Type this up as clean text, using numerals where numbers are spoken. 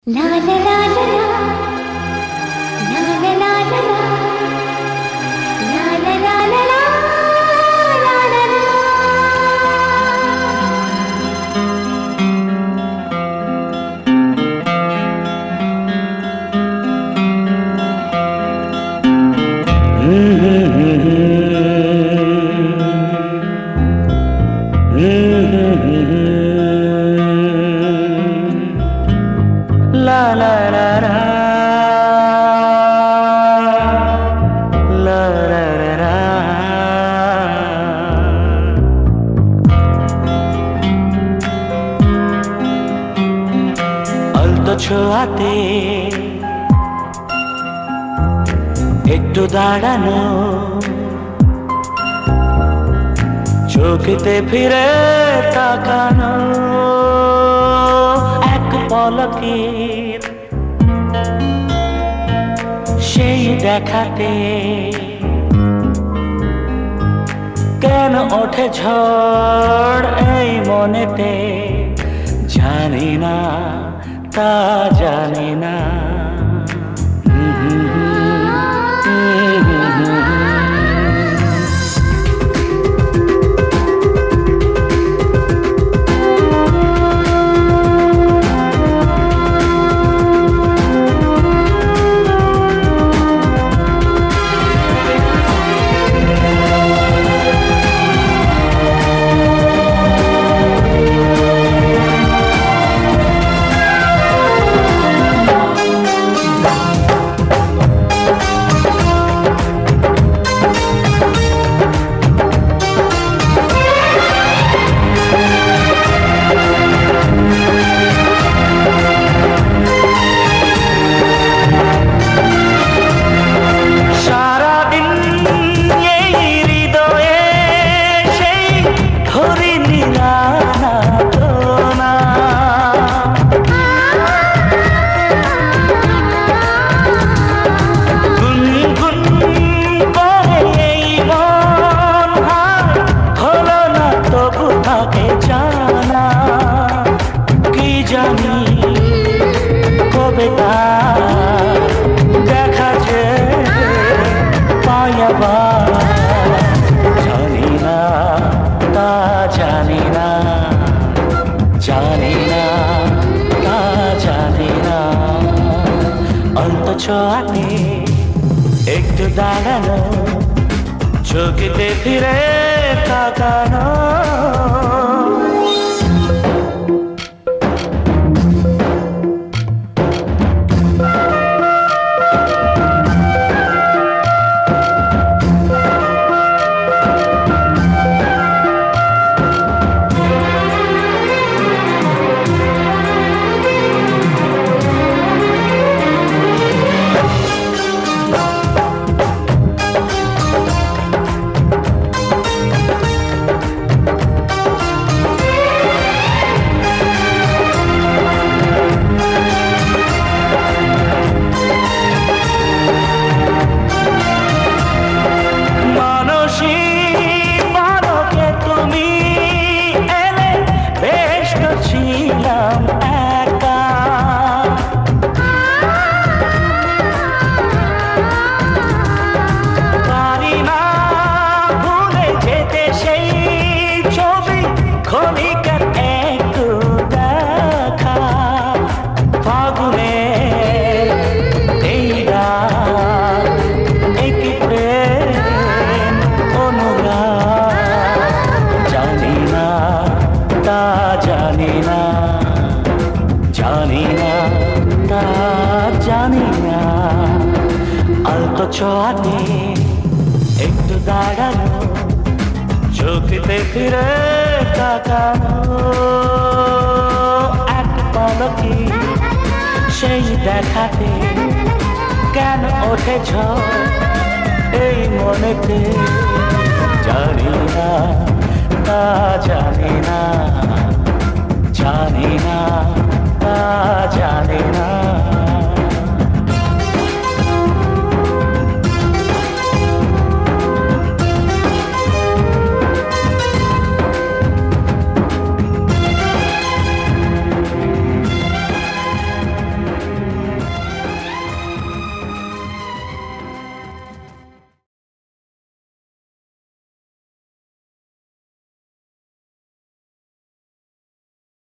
La la la la la, la la la la la, la la la la la, la la la. La la la la, la la la la. আলতো ছোঁয়াতে একটু দাঁড়ানো, চোখেতে ফিরে তাকানো, এক পলকের সেই দেখাতে কেন ওঠে ঝড় এই মনেতে, জানি না তা জানি না। দেখা যে পায়াবা জানি না তা জানি না, জানি না তা জানি না। অন্ত ছোঁয়াতে একটু দাঁড়ানো, চোখেতে ফিরে তাকানো, জানি না জানি না তা জানি না। আলতো ছোঁয়াতে একটু দাঁড়ানো, চোখেতে ফিরে তাকানো, এক পলকে সেই দেখাতে কেন ওঠে ঝড় এই মনেতে, জানি না তা জানি না, জানি না তা জানি না।